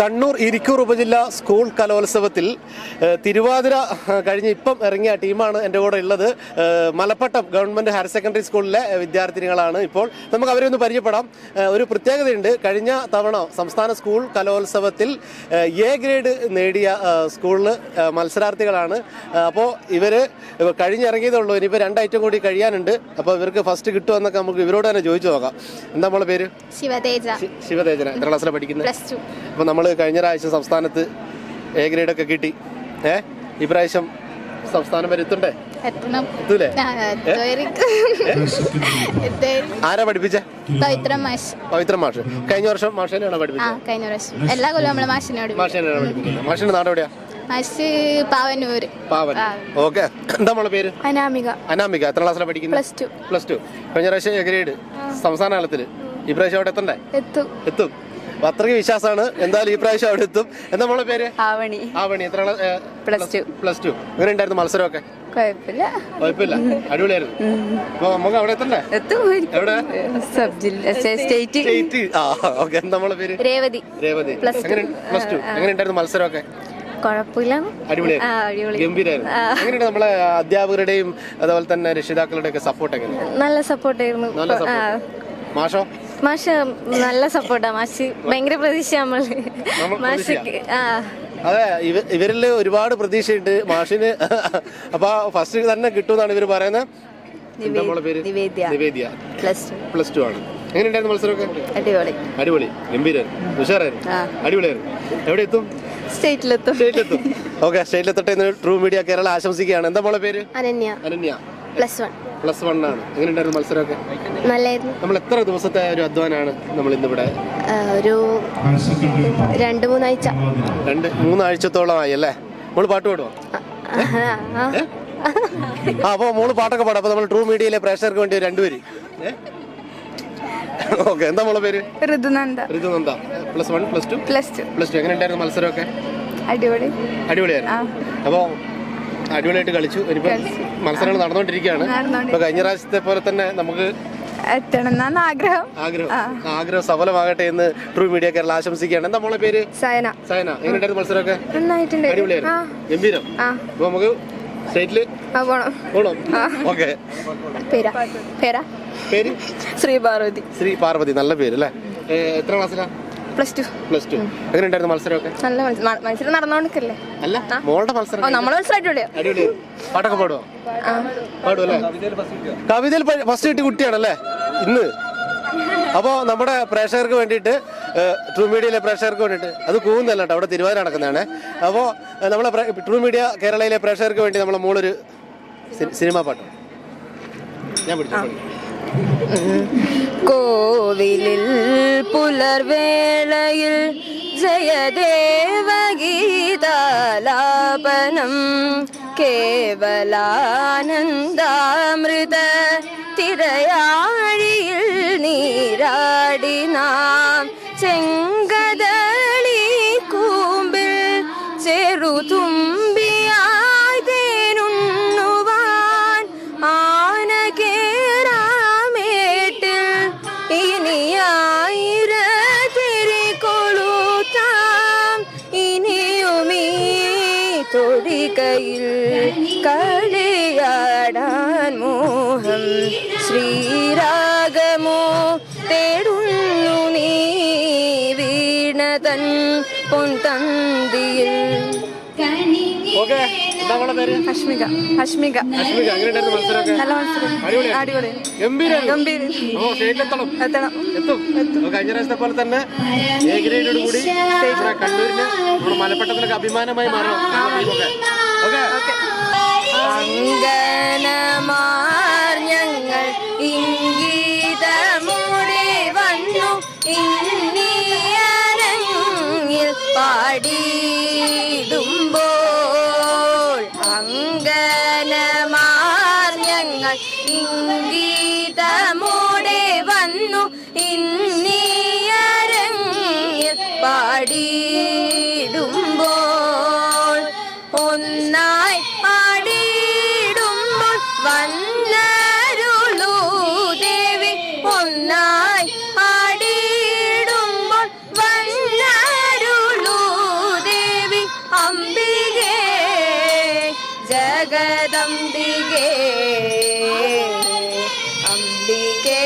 കണ്ണൂർ ഇരിക്കൂർ ഉപജില്ലാ സ്കൂൾ കലോത്സവത്തിൽ തിരുവാതിര കഴിഞ്ഞ് ഇപ്പം ഇറങ്ങിയ ടീമാണ് എൻ്റെ കൂടെ ഉള്ളത്. മലപ്പട്ടം ഗവൺമെൻറ് ഹയർ സെക്കൻഡറി സ്കൂളിലെ വിദ്യാർത്ഥിനികളാണ്. ഇപ്പോൾ നമുക്ക് അവരെ ഒന്ന് പരിചയപ്പെടാം. ഒരു പ്രത്യേകതയുണ്ട്. കഴിഞ്ഞ തവണ സംസ്ഥാന സ്കൂൾ കലോത്സവത്തിൽ എ ഗ്രേഡ് നേടിയ സ്കൂളിൽ മത്സരാർത്ഥികളാണ്. അപ്പോൾ ഇവർ കഴിഞ്ഞിറങ്ങിയതുള്ളൂ. ഇനിയിപ്പോൾ 2 ഐറ്റം കൂടി കഴിയാനുണ്ട്. അപ്പോൾ ഇവർക്ക് ഫസ്റ്റ് കിട്ടുമെന്നൊക്കെ നമുക്ക് ഇവരോട് തന്നെ ചോദിച്ചു നോക്കാം. എന്താ നമ്മളെ പേര്? ശിവതേജന. എത്ര ക്ലാസ്സിലാണ് പഠിക്കുന്നത്? അപ്പോൾ നമ്മൾ കഴിഞ്ഞ പ്രാവശ്യം സംസ്ഥാനത്ത് എ ഗ്രേഡൊക്കെ കിട്ടി. ഈ പ്രാവശ്യം സംസ്ഥാനം വരെ എത്തണ്ടേ? എത്തൂലേ? ആരാ പഠിപ്പിച്ചേ? പവിത്ര മാഷ്. കഴിഞ്ഞ വർഷം മാഷേനെയാണോ പഠിപ്പിച്ചത്? എല്ലാ കൊല്ലം മാഷിനാണ് പഠിപ്പിക്കുന്നത്. മാഷിന്റെ നാട് എവിടെയാ? പാവന്നൂര്. ഓക്കെ. എന്താ നമ്മളെ പേര്? അനാമിക. എത്ര ക്ലാസ്സിലാണ് പഠിക്കുന്നത്? Plus two. കഴിഞ്ഞ പ്രാവശ്യം എ ഗ്രേഡ് സംസ്ഥാന തലത്തില്. ഈ പ്രാവശ്യം അവിടെ എത്തണ്ടേ? എത്തും. അത്രയ്ക്ക് വിശ്വാസമാണ്. എന്തായാലും ഈ പ്രാവശ്യം അവിടെ എത്തും. എന്താ നമ്മളെ പേര്? ആവണി. എത്ര? Plus two. എങ്ങനെ ഉണ്ടായിരുന്നു മത്സരമൊക്കെ? കുഴപ്പമില്ല. അടിപൊളിയായിരുന്നു. അപ്പൊ നമുക്ക് അവിടെ എത്തണ്ടേ? എവിടെ? സ്റ്റേറ്റ്. ഓക്കെ. എന്താ നമ്മളെ പേര്? രേവതി. Plus two. എങ്ങനെ ഉണ്ടായിരുന്നു മത്സരമൊക്കെ? കുഴപ്പമില്ല. അടിപൊളിയായിരുന്നു. ഗംഭീരായിരുന്നു. എങ്ങനെയുണ്ട് നമ്മളെ അധ്യാപകരുടെയും അതുപോലെ തന്നെ രക്ഷിതാക്കളുടെ ഒക്കെ സപ്പോർട്ട് എങ്ങനെ? നല്ല സപ്പോർട്ടായിരുന്നു. മാഷ് നല്ല സപ്പോർട്ടാ. മാഷ് ഭയങ്കര പ്രതീക്ഷ മാഷിക്ക്. അതെ, ഇവരിൽ ഒരുപാട് പ്രതീക്ഷയുണ്ട് മാഷിന്. അപ്പൊ ഫസ്റ്റ് തന്നെ കിട്ടുമെന്നാണ് ഇവര് പറയുന്നത്. നിവേദ്യ. പ്ലസ് ടു ആണ്. എങ്ങനെയുണ്ടായിരുന്നു മത്സരമൊക്കെ? അടിപൊളി. ഗംഭീരായിരുന്നു. ഉഷാറായിരുന്നു. അടിപൊളിയായിരുന്നു. എവിടെ എത്തും? സ്റ്റേറ്റിലെത്തും. ഓക്കെ. സ്റ്റേറ്റിലെത്തട്ടെ എന്ന് ട്രൂ മീഡിയ കേരള ആശംസിക്കുകയാണ്. എന്താ മോളെ പേര്? അനന്യ. പ്ലസ് 1 ആണ്. എങ്ങനെയുണ്ടായിരുന്നു മത്സരമൊക്കെ? നല്ലായിരുന്നു. നമ്മൾ എത്ര ദിവസത്തെ ഒരു അധ്വാനാണ് നമ്മൾ ഇന്നിവിടെ? ഒരു 2-3 ആഴ്ച. 2-3 ആഴ്ചത്തോളമായി അല്ലേ? മോള് പാട്ട് പാടുവോ? അപ്പൊ മോള് പാട്ടൊക്കെ പാടും. അപ്പൊ നമ്മൾ ട്രൂ മീഡിയയിലെ പ്രേക്ഷകർക്ക് വേണ്ടി 2 പേര്. ഓക്കെ. എന്താ മോളെ പേര്? ഋതുനന്ദ. Plus 1 plus two. എങ്ങനെയുണ്ടായിരുന്നു മത്സരമൊക്കെ? അടിപൊളിയായിരുന്നു. അപ്പൊ അടിപൊളിയായിട്ട് കളിച്ചു. ഇനിയിപ്പോ മത്സരങ്ങൾ നടന്നുകൊണ്ടിരിക്കുകയാണ്. ഇപ്പൊ കഴിഞ്ഞ പ്രാവശ്യത്തെ പോലെ തന്നെ നമുക്ക് ആഗ്രഹം സഫലമാകട്ടെ എന്ന് ട്രൂ മീഡിയ കേരള ആശംസിക്കുകയാണ്. എന്താ മോളെ പേര്? സയന. എങ്ങനെയുണ്ടായിരുന്നു മത്സരമൊക്കെ? അടിപൊളിയായിരുന്നു. ഗംഭീരം. അപ്പൊ നമുക്ക് സ്റ്റേറ്റില് പോണം. ഓക്കെ. പേര്? ശ്രീ പാർവതി. നല്ല പേര് അല്ലേ? എത്ര ക്ലാസ്സിലാ? Plus two. എങ്ങനെയുണ്ടായിരുന്നു മത്സരമൊക്കെ? നല്ല മത്സരം നടന്നോണ്ടിരിക്കല്ലേ? അല്ല, മോളുടെ മത്സരം. നമ്മളെ മത്സരം അടിപൊളി. പാട്ടൊക്കെ പാടുവല്ലേ? കവിതയിൽ ഫസ്റ്റ് കിട്ടിയ കുട്ടിയാണല്ലേ ഇന്ന്? അപ്പോ നമ്മുടെ പ്രേക്ഷകർക്ക് വേണ്ടിയിട്ട്, ട്രൂ മീഡിയയിലെ പ്രേക്ഷകർക്ക് വേണ്ടിയിട്ട്, അത് കൂവുന്നല്ല കേട്ടോ, അവിടെ തിരുവാതിര നടക്കുന്നതാണ്. അപ്പോൾ നമ്മളെ ട്രൂ മീഡിയ കേരളയിലെ പ്രേക്ഷകർക്ക് വേണ്ടി നമ്മളെ മോളൊരു സിനിമാ പാട്ട് ഞാൻ പിടിച്ചു. കോവിലിൽ പുലർവേളയിൽ ജയദേവഗീതാലാപനം കേവലാനന്ദാമൃത തിരയാഴിയിൽ നീരാടി നാം ചെങ്കദളി കൂമ്പിൽ ചെറുതുമ്പിയായി തേനുണ്ണുവാൻ ആനകേറാമേട്ടിൽ ഇനിയായിരത്തിരി കൊളുത്താം ഇനിയുമീ തൊടികയിൽ കളിയാടാൻ മോഹം ശ്രീരാഗമോ തേടുന്നു നീ വീണതൻ പൊൻതന്തിയിൽ. അശ്മിക. എങ്ങനെയുണ്ടായിരുന്നു മത്സരമൊക്കെ? നല്ല മത്സരം. അടിപൊളി. എത്തും. കഴിഞ്ഞ പ്രാവശ്യത്തെ പോലെ തന്നെ എ ഗ്രേഡോട് കൂടി കണ്ണൂരിന് മലപ്പട്ടത്തിനൊക്കെ അഭിമാനമായി മാറണം. അങ്കനമാർ ഞങ്ങൾ ഇംഗിതമൂടെ വന്നു ഇന്നിയരങ്ങിൽ പാടിടുമ്പോൾ. അങ്കനമാർ ഞങ്ങൾ ഇംഗിതമൂടെ വന്നു ഇന്നിയരങ്ങിൽ പാടിടുമ്പോൾ. ഒന്നായി പാടിടുമ്പോൾ വന്നരുളൂ ദേവി. ഒന്നായി പാടിടുമ്പോൾ വന്നരുളൂ ജഗദംബികേ അംബികേ